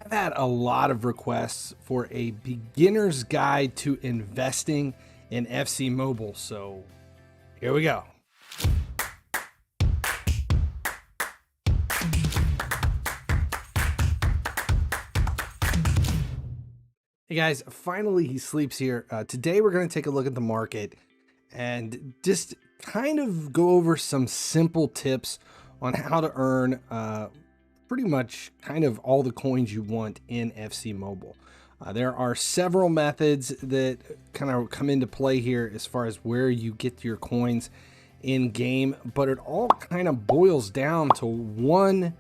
I've had a lot of requests for a beginner's guide to investing in FC Mobile, so here we go. Hey guys, finally he sleeps here. Today we're going to take a look at the market and just kind of go over some simple tips on how to earn pretty much kind of all the coins you want in FC Mobile. There are several methods that kind of come into play here as far as where you get your coins in game, but it all kind of boils down to one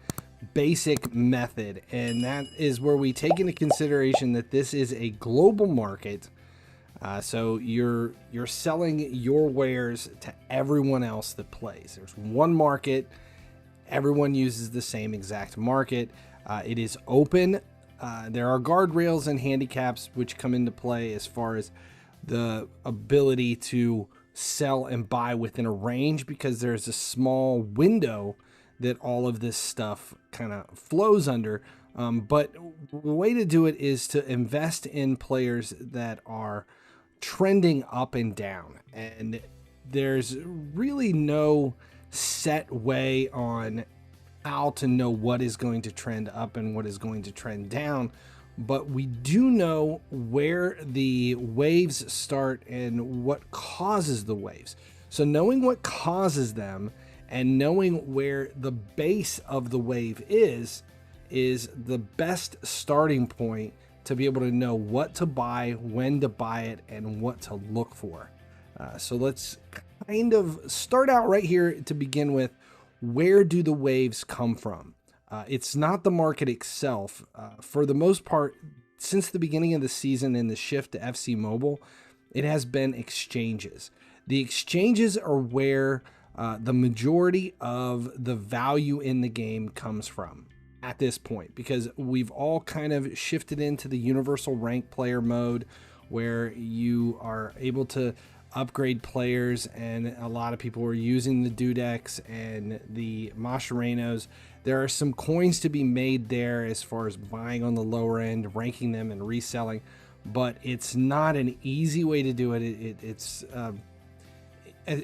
basic method, and that is where we take into consideration that this is a global market. So you're selling your wares to everyone else that plays. There's one market. Everyone uses the same exact market. It is open. There are guardrails and handicaps which come into play as far as the ability to sell and buy within a range, because there's a small window that all of this stuff kind of flows under. But the way to do it is to invest in players that are trending up and down. And there's really no set way on how to know what is going to trend up and what is going to trend down, but we do know where the waves start and what causes the waves. So knowing what causes them and knowing where the base of the wave is the best starting point to be able to know what to buy, when to buy it, and what to look for. So let's kind of start out right here to begin with. Where do the waves come from? It's not the market itself. For the most part, since the beginning of the season and the shift to FC Mobile, it has been exchanges. The exchanges are where the majority of the value in the game comes from at this point, because we've all kind of shifted into the universal rank player mode where you are able to upgrade players, and a lot of people are using the Dudex and the Mascherenos. There are some coins to be made there as far as buying on the lower end, ranking them, and reselling, but it's not an easy way to do it.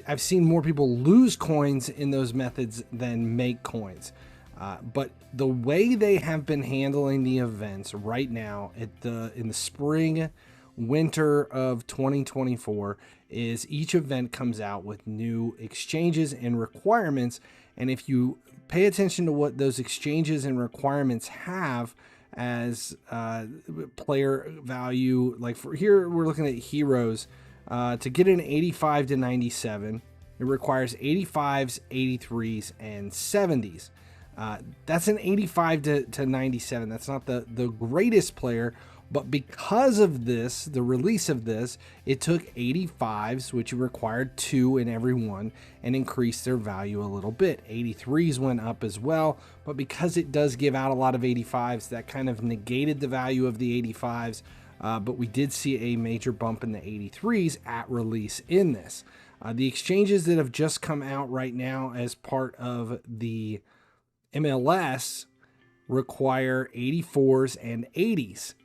I've seen more people lose coins in those methods than make coins. But the way they have been handling the events right now in the spring, winter of 2024 is each event comes out with new exchanges and requirements. And if you pay attention to what those exchanges and requirements have as player value, like for here, we're looking at heroes. To get an 85 to 97, it requires 85s, 83s, and 70s. That's an 85 to 97. That's not the greatest player, but because of this, the release of this, it took 85s, which required 2 in every one, and increased their value a little bit. 83s went up as well, but because it does give out a lot of 85s, that kind of negated the value of the 85s. But we did see a major bump in the 83s at release in this. The exchanges that have just come out right now as part of the MLS require 84s and 80s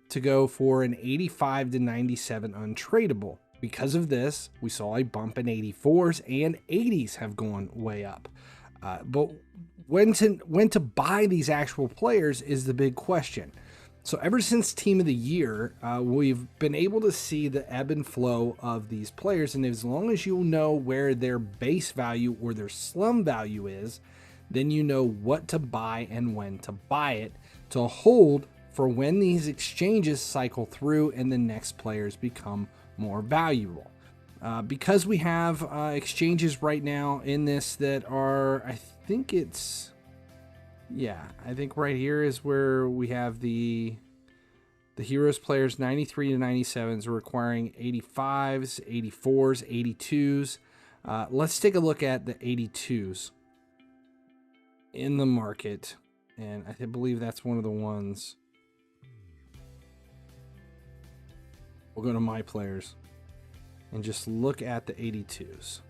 to go for an 85 to 97 untradeable. Because of this, we saw a bump in 84s, and 80s have gone way up. But when to buy these actual players is the big question. So ever since Team of the Year, we've been able to see the ebb and flow of these players, and as long as you know where their base value or their slum value is, then you know what to buy and when to buy it to hold for when these exchanges cycle through and the next players become more valuable. Because we have exchanges right now in this that are, I think right here is where we have the Heroes players 93 to 97s requiring 85s, 84s, 82s. Let's take a look at the 82s in the market, and I believe that's one of the ones. We'll go to my players and just look at the 82s.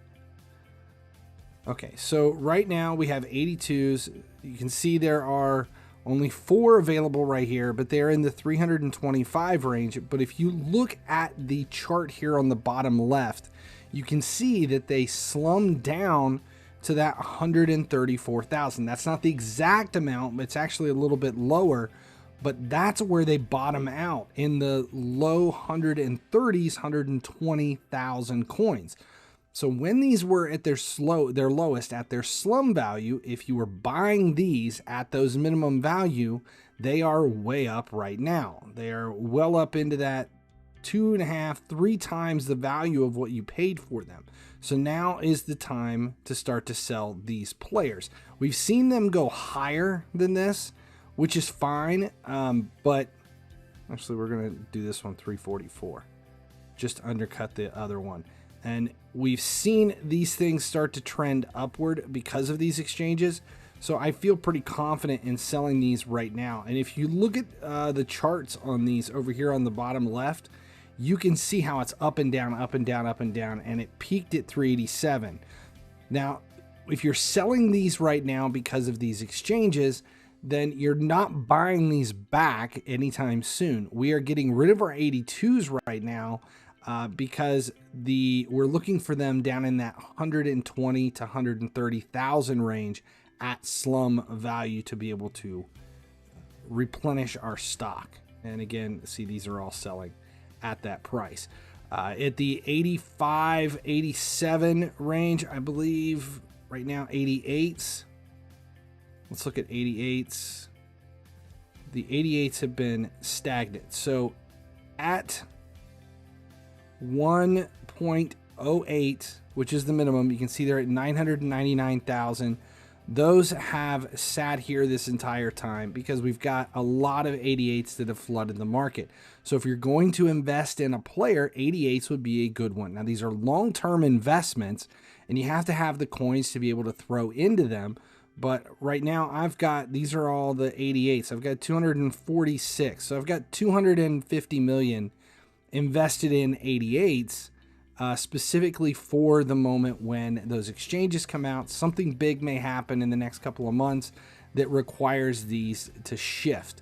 Okay, so right now we have 82s. You can see there are Only 4 available right here, but they're in the 325 range. But if you look at the chart here on the bottom left, you can see that they slummed down to that 134,000. That's not the exact amount, it's actually a little bit lower, but that's where they bottom out, in the low 130s, 120,000 coins. So when these were at their lowest, at their slum value, if you were buying these at those minimum value, they are way up right now. They are well up into that 2.5, 3 times the value of what you paid for them. So now is the time to start to sell these players. We've seen them go higher than this, which is fine. But actually we're going to do this one 344, just undercut the other one. And we've seen these things start to trend upward because of these exchanges. So I feel pretty confident in selling these right now. And if you look at the charts on these over here on the bottom left, you can see how it's up and down, up and down, up and down, and it peaked at 387. Now, if you're selling these right now because of these exchanges, then you're not buying these back anytime soon. We are getting rid of our 82s right now because we're looking for them down in that 120 to 130,000 range at slum value to be able to replenish our stock. And again, see, these are all selling at that price. At the 85, 87 range, I believe right now 88s. Let's look at 88s. The 88s have been stagnant. So at 1.08, which is the minimum, you can see they're at 999,000. Those have sat here this entire time because we've got a lot of 88s that have flooded the market. So if you're going to invest in a player, 88s would be a good one. Now, these are long-term investments, and you have to have the coins to be able to throw into them. But right now, these are all the 88s. I've got 246. So I've got 250 million invested in 88s. Specifically for the moment when those exchanges come out. Something big may happen in the next couple of months that requires these to shift.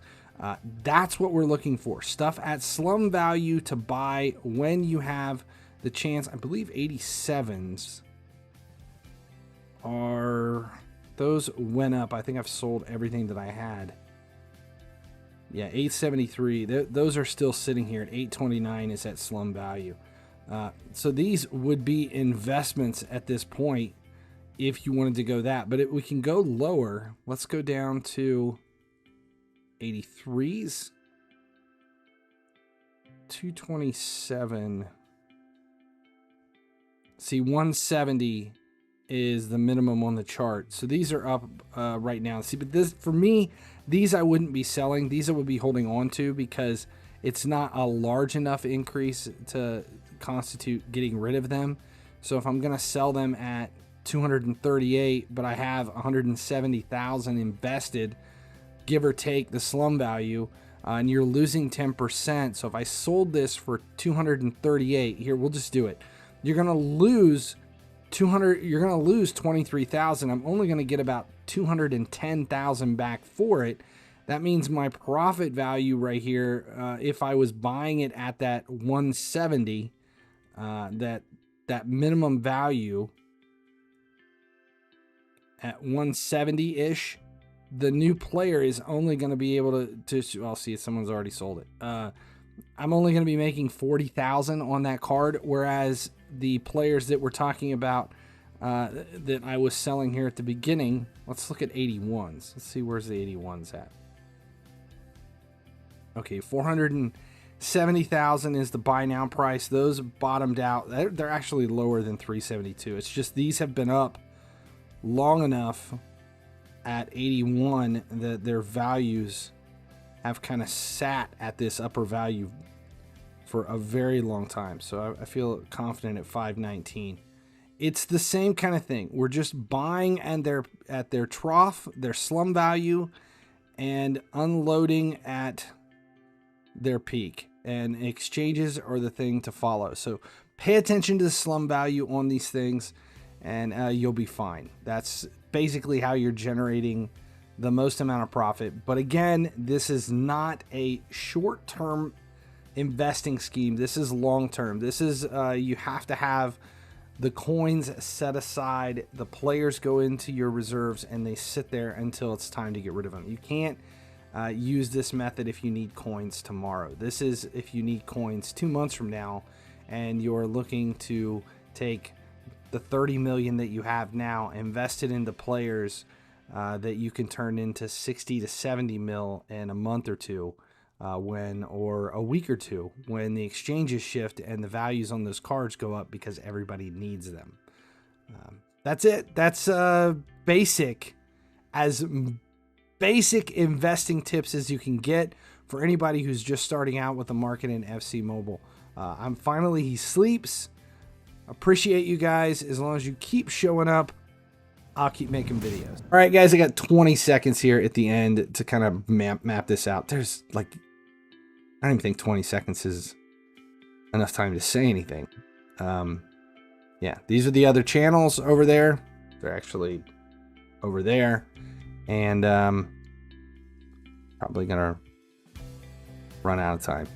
That's what we're looking for. Stuff at slum value to buy when you have the chance. I believe 87s those went up. I think I've sold everything that I had. Yeah, 873. Those are still sitting here at 829 is at slum value. So these would be investments at this point if you wanted to go that, but we can go lower. Let's go down to 83s, 227. See, 170 is the minimum on the chart. So these are up right now. See, but this, for me, these I wouldn't be selling. These I would be holding on to because it's not a large enough increase to constitute getting rid of them. So if I'm going to sell them at 238, but I have 170,000 invested, give or take the slum value, and you're losing 10%. So if I sold this for 238, here, we'll just do it. You're going to lose 23,000. I'm only going to get about 210,000 back for it. That means my profit value right here, if I was buying it at that 170, that minimum value at 170-ish, the new player is only going to be able to I'll see if someone's already sold it. I'm only going to be making 40,000 on that card, whereas the players that we're talking about that I was selling here at the beginning, let's look at 81s. Let's see, where's the 81s at? Okay, 470,000 is the buy now price. Those bottomed out. They're actually lower than 372. It's just these have been up long enough at 81 that their values have kind of sat at this upper value for a very long time. So I feel confident at 519. It's the same kind of thing. We're just buying at their trough, their slum value, and unloading at their peak, and exchanges are the thing to follow. So pay attention to the slum value on these things, and you'll be fine. That's basically how you're generating the most amount of profit. But again, this is not a short-term investing scheme. This is long-term. This is you have to have the coins set aside, the players go into your reserves, and they sit there until it's time to get rid of them. You can't use this method if you need coins tomorrow. This is if you need coins 2 months from now and you're looking to take the 30 million that you have now, invest it into players that you can turn into 60 to 70 mil in a month or two, or a week or two, when the exchanges shift and the values on those cards go up because everybody needs them. That's it. That's basic investing tips as you can get for anybody who's just starting out with the market in FC Mobile. I'm FinallyHeSleeps. Appreciate you guys. As long as you keep showing up, I'll keep making videos. All right, guys, I got 20 seconds here at the end to kind of map this out. There's like, I don't even think 20 seconds is enough time to say anything. Yeah, these are the other channels over there. They're actually over there. And probably gonna run out of time.